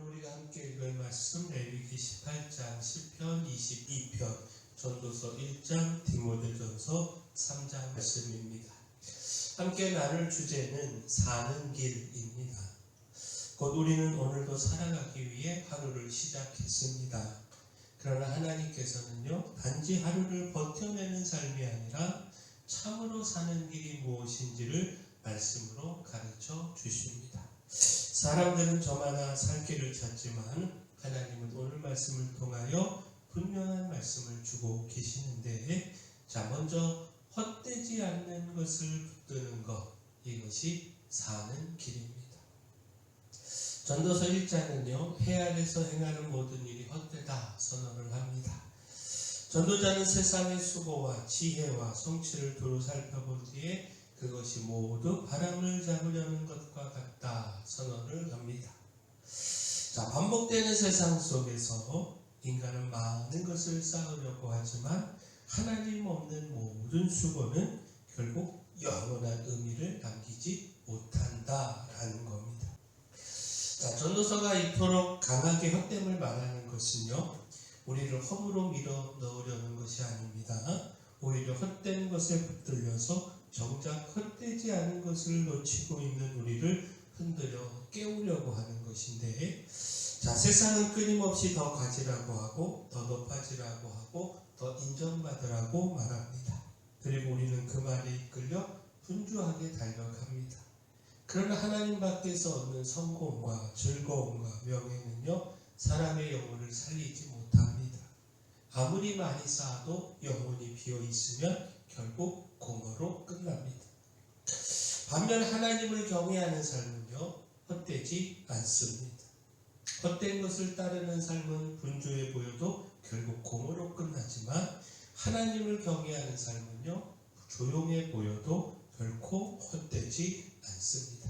우리가 함께 읽을 말씀 레위기 18장, 시편 22편, 전도서 1장, 디모데전서 3장 말씀입니다. 함께 나눌 주제는 사는 길입니다. 곧 우리는 오늘도 살아가기 위해 하루를 시작했습니다. 그러나 하나님께서는요, 단지 하루를 버텨내는 삶이 아니라 참으로 사는 길이 무엇인지를 말씀으로 가르쳐 주십니다. 사람들은 저마다 살 길을 찾지만 하나님은 오늘 말씀을 통하여 분명한 말씀을 주고 계시는데, 먼저 헛되지 않는 것을 붙드는 것, 이것이 사는 길입니다. 전도서 1장은요, 해 아래서 행하는 모든 일이 헛되다 선언을 합니다. 전도자는 세상의 수고와 지혜와 성취를 두루 살펴본 뒤에 그것이 모두 바람을 잡으려는 것과 같다 선언을 합니다. 반복되는 세상 속에서 인간은 많은 것을 쌓으려고 하지만 하나님 없는 모든 수고는 결국 영원한 의미를 남기지 못한다라는 겁니다. 전도서가 이토록 강하게 헛됨을 말하는 것은요, 우리를 허물로 밀어 넣으려는 것이 아닙니다. 오히려 헛된 것에 붙들려서 정작 헛되지 않은 것을 놓치고 있는 우리를 흔들어 깨우려고 하는 것인데, 세상은 끊임없이 더 가지라고 하고 더 높아지라고 하고 더 인정받으라고 말합니다. 그리고 우리는 그 말에 이끌려 분주하게 달려갑니다. 그러나 하나님 밖에서 얻는 성공과 즐거움과 명예는요, 사람의 영혼을 살리지 못합니다. 아무리 많이 쌓아도 영혼이 비어있으면 결국 공허로 끝납니다. 반면 하나님을 경외하는 삶은요, 헛되지 않습니다. 헛된 것을 따르는 삶은 분주해 보여도 결국 공허로 끝나지만, 하나님을 경외하는 삶은요, 조용해 보여도 결코 헛되지 않습니다.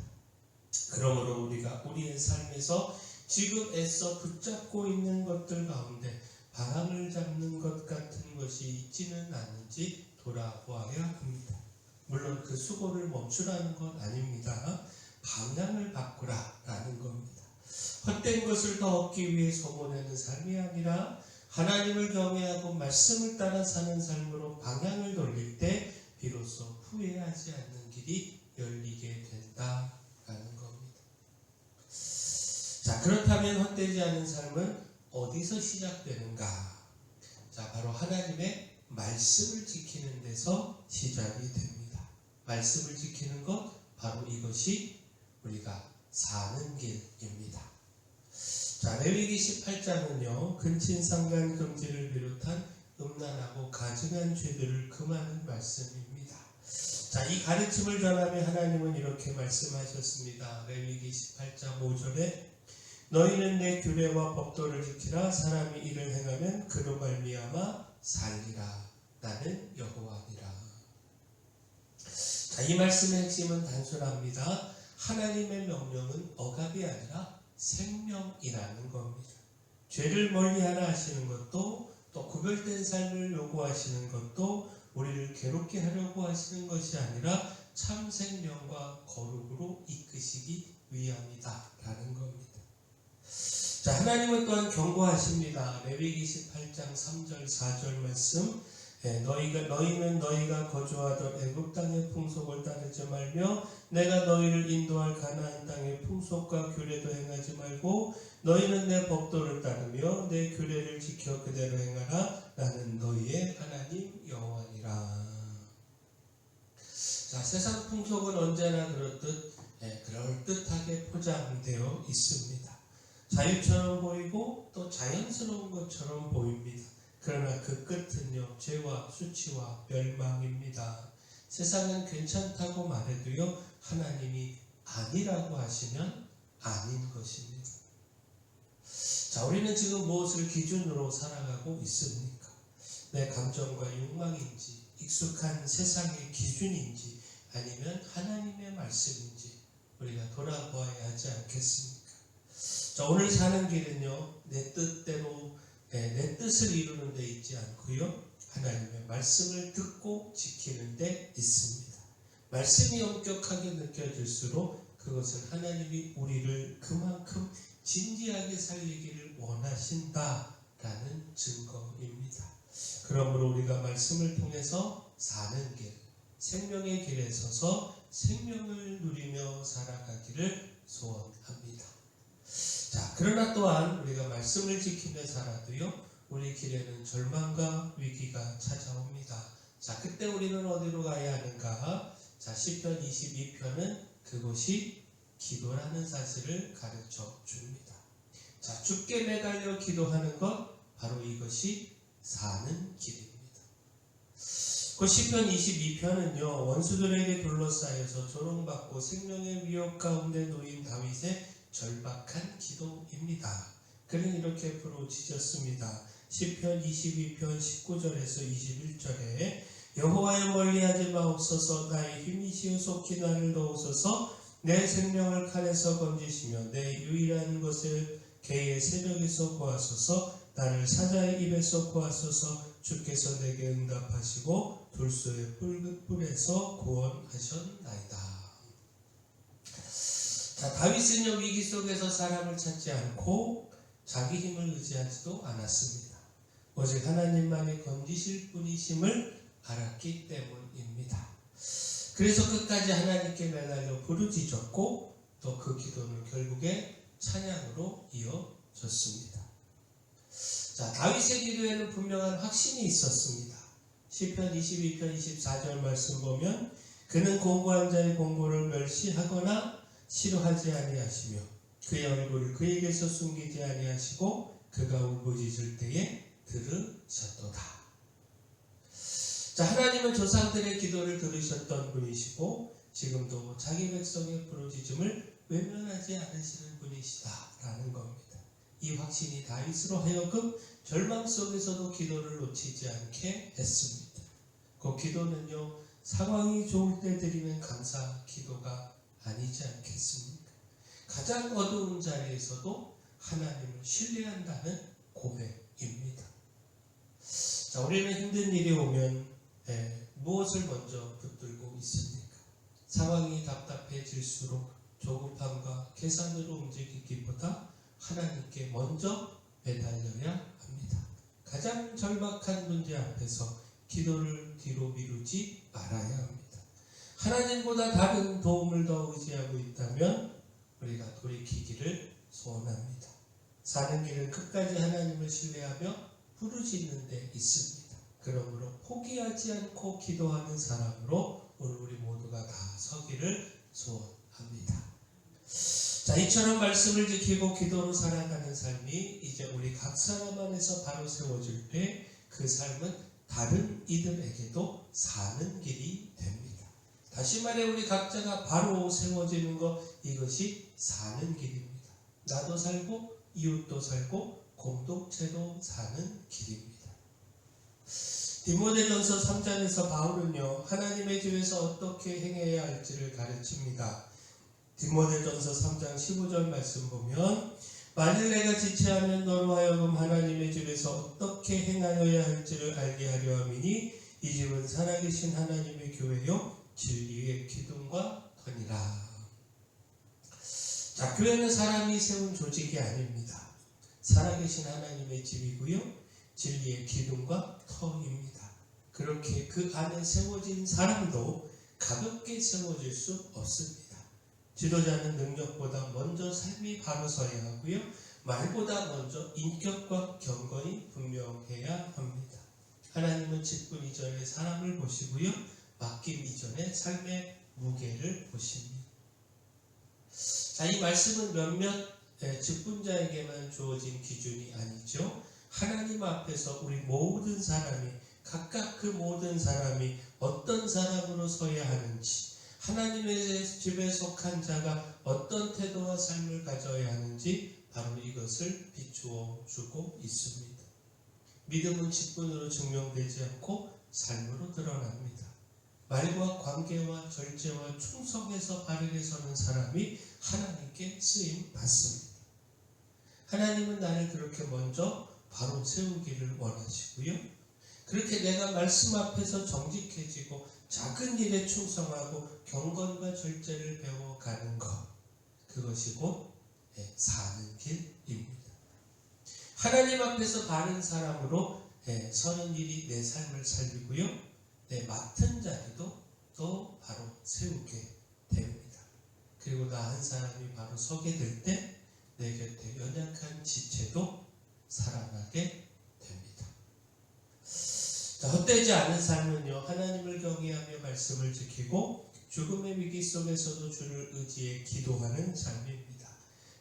그러므로 우리가 우리의 삶에서 지금 애써 붙잡고 있는 것들 가운데 바람을 잡는 것 같은 것이 있지는 않은지 돌아보아야 합니다. 물론 그 수고를 멈추라는 건 아닙니다. 방향을 바꾸라라는 겁니다. 헛된 것을 더 얻기 위해 소모내는 삶이 아니라 하나님을 경외하고 말씀을 따라 사는 삶으로 방향을 돌릴 때 비로소 후회하지 않는 길이 열리게 된다라는 겁니다. 그렇다면 헛되지 않은 삶은 어디서 시작되는가? 바로 하나님의 말씀을 지키는 데서 시작이 됩니다. 말씀을 지키는 것, 바로 이것이 우리가 사는 길입니다. 레위기 18장은요, 근친상간 금지를 비롯한 음란하고 가증한 죄들을 금하는 말씀입니다. 이 가르침을 전하며 하나님은 이렇게 말씀하셨습니다. 레위기 18장 5절에 너희는 내 규례와 법도를 지키라. 사람이 이를 행하면 그로 말미암아 살리라. 나는 여호와니라. 이 말씀의 핵심은 단순합니다. 하나님의 명령은 억압이 아니라 생명이라는 겁니다. 죄를 멀리하라 하시는 것도, 또 구별된 삶을 요구하시는 것도 우리를 괴롭게 하려고 하시는 것이 아니라 참 생명과 거룩으로 이끄시기 위함이다 라는 겁니다. 하나님은 또한 경고하십니다. 레위기 18장 3절 4절 말씀, 너희는 너희가 거주하던 애굽 땅의 풍속을 따르지 말며 내가 너희를 인도할 가나안 땅의 풍속과 규례도 행하지 말고 너희는 내 법도를 따르며 내 규례를 지켜 그대로 행하라. 나는 너희의 하나님 여호와니라. 세상 풍속은 언제나 그렇듯 그럴듯하게 포장되어 있습니다. 자유처럼 보이고 또 자연스러운 것처럼 보입니다. 그러나 그 끝은요, 죄와 수치와 멸망입니다. 세상은 괜찮다고 말해도요, 하나님이 아니라고 하시면 아닌 것입니다. 우리는 지금 무엇을 기준으로 살아가고 있습니까? 내 감정과 욕망인지, 익숙한 세상의 기준인지, 아니면 하나님의 말씀인지 우리가 돌아보아야 하지 않겠습니까? 오늘 사는 길은요, 내 뜻대로 내 뜻을 이루는 데 있지 않고요, 하나님의 말씀을 듣고 지키는 데 있습니다. 말씀이 엄격하게 느껴질수록 그것은 하나님이 우리를 그만큼 진지하게 살리기를 원하신다라는 증거입니다. 그러므로 우리가 말씀을 통해서 사는 길, 생명의 길에 서서 생명을 누리며 살아가기를 소원합니다. 자, 그러나 또한 우리가 말씀을 지키며 살아도요, 우리 길에는 절망과 위기가 찾아옵니다. 자, 그때 우리는 어디로 가야 하는가? 자, 시편 22편은 그곳이 기도라는 사실을 가르쳐 줍니다. 자, 주께 매달려 기도하는 것, 바로 이것이 사는 길입니다. 그 시편 22편은요, 원수들에게 둘러싸여서 조롱받고 생명의 위협 가운데 놓인 다윗의 절박한 기도입니다. 그는 이렇게 부르짖었습니다. 시편 22편 19절에서 21절에 여호와여 멀리하지 마옵소서. 나의 힘이시여 속히 나를 도우소서. 내 생명을 칼에서 건지시며 내 유일한 것을 개의 새벽에서 구하소서. 나를 사자의 입에서 구하소서. 주께서 내게 응답하시고 돌소의 뿔에서 구원하셨나이다. 자, 다윗은요, 위기 속에서 사람을 찾지 않고 자기 힘을 의지하지도 않았습니다. 오직 하나님만이 건지실 분이심을 알았기 때문입니다. 그래서 끝까지 하나님께 매달려 부르짖었고 또 그 기도는 결국에 찬양으로 이어졌습니다. 자, 다윗의 기도에는 분명한 확신이 있었습니다. 시편 22편 24절 말씀 보면 그는 공고한 자의 공고를 멸시하거나 싫어하지 아니하시며 그의 얼굴을 그에게서 숨기지 아니하시고 그가 울부짖을 때에 들으셨도다. 자, 하나님은 조상들의 기도를 들으셨던 분이시고 지금도 자기 백성의 부르짖음을 외면하지 않으시는 분이시다라는 겁니다. 이 확신이 다윗으로 하여금 절망 속에서도 기도를 놓치지 않게 했습니다. 그 기도는요, 상황이 좋을 때 드리는 감사 기도가 아니지 않겠습니까? 가장 어두운 자리에서도 하나님을 신뢰한다는 고백입니다. 자, 우리는 힘든 일이 오면 무엇을 먼저 붙들고 있습니까? 상황이 답답해질수록 조급함과 계산으로 움직이기보다 하나님께 먼저 매달려야 합니다. 가장 절박한 문제 앞에서 기도를 뒤로 미루지 말아야 합니다. 하나님보다 다른 도움을 더 의지하고 있다면 우리가 돌이키기를 소원합니다. 사는 길은 끝까지 하나님을 신뢰하며 부르짖는 데 있습니다. 그러므로 포기하지 않고 기도하는 사람으로 오늘 우리 모두가 다 서기를 소원합니다. 자, 이처럼 말씀을 지키고 기도로 살아가는 삶이 이제 우리 각 사람 안에서 바로 세워질 때 그 삶은 다른 이들에게도 사는 길이 됩니다. 다시 말해 우리 각자가 바로 세워지는 것, 이것이 사는 길입니다. 나도 살고 이웃도 살고 공동체도 사는 길입니다. 디모데전서 3장에서 바울은요, 하나님의 집에서 어떻게 행해야 할지를 가르칩니다. 디모데전서 3장 15절 말씀 보면 만일 내가 지체하면 너로 하여금 하나님의 집에서 어떻게 행하여야 할지를 알게 하려 함이니 이 집은 살아계신 하나님의 교회요 진리의 기둥과 터니라. 자, 교회는 사람이 세운 조직이 아닙니다. 살아계신 하나님의 집이고요 진리의 기둥과 터입니다. 그렇게 그 안에 세워진 사람도 가볍게 세워질 수 없습니다. 지도자는 능력보다 먼저 삶이 바로 서야 하고요. 말보다 먼저 인격과 경건이 분명해야 합니다. 하나님은 직분 이전에 사람을 보시고요. 맡김 이전에 삶의 무게를 보십니다. 자, 이 말씀은 몇몇 직분자에게만 주어진 기준이 아니죠. 하나님 앞에서 우리 모든 사람이 각각 그 모든 사람이 어떤 사람으로 서야 하는지, 하나님의 집에 속한 자가 어떤 태도와 삶을 가져야 하는지 바로 이것을 비추어 주고 있습니다. 믿음은 직분으로 증명되지 않고 삶으로 드러납니다. 말과 관계와 절제와 충성에서 바르게 서는 사람이 하나님께 쓰임 받습니다. 하나님은 나를 그렇게 먼저 바로 세우기를 원하시고요. 그렇게 내가 말씀 앞에서 정직해지고 작은 일에 충성하고 경건과 절제를 배워가는 것, 그것이 곧 사는 길입니다. 하나님 앞에서 바른 사람으로 서는 일이 내 삶을 살리고요. 내 맡은 자리도 또 바로 세우게 됩니다. 그리고 나 한 사람이 바로 서게 될 때 내 곁에 연약한 지체도 살아나게 됩니다. 자, 헛되지 않은 삶은요, 하나님을 경외하며 말씀을 지키고 죽음의 위기 속에서도 주를 의지해 기도하는 삶입니다.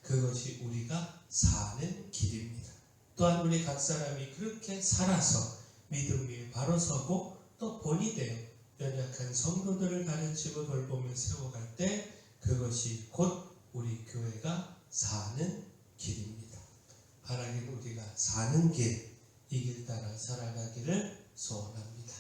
그것이 우리가 사는 길입니다. 또한 우리 각 사람이 그렇게 살아서 믿음 위에 바로 서고 또 본이 되어 연약한 성도들을 가르치고 돌보며 세워갈 때 그것이 곧 우리 교회가 사는 길입니다. 바라긴 우리가 사는 길, 이 길 따라 살아가기를 소원합니다.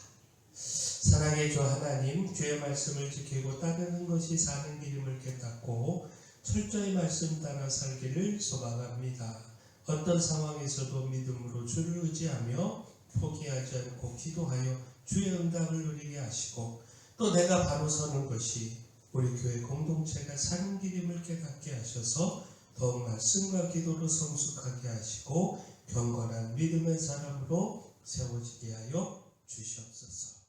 사랑의 주 하나님, 주의 말씀을 지키고 따르는 것이 사는 길임을 깨닫고 철저히 말씀 따라 살기를 소망합니다. 어떤 상황에서도 믿음으로 주를 의지하며 포기하지 않고 기도하여 주의 응답을 누리게 하시고 또 내가 바로 서는 것이 우리 교회 공동체가 사는 길임을 깨닫게 하셔서 더욱 말씀과 기도로 성숙하게 하시고 경건한 믿음의 사람으로 세워지게 하여 주시옵소서.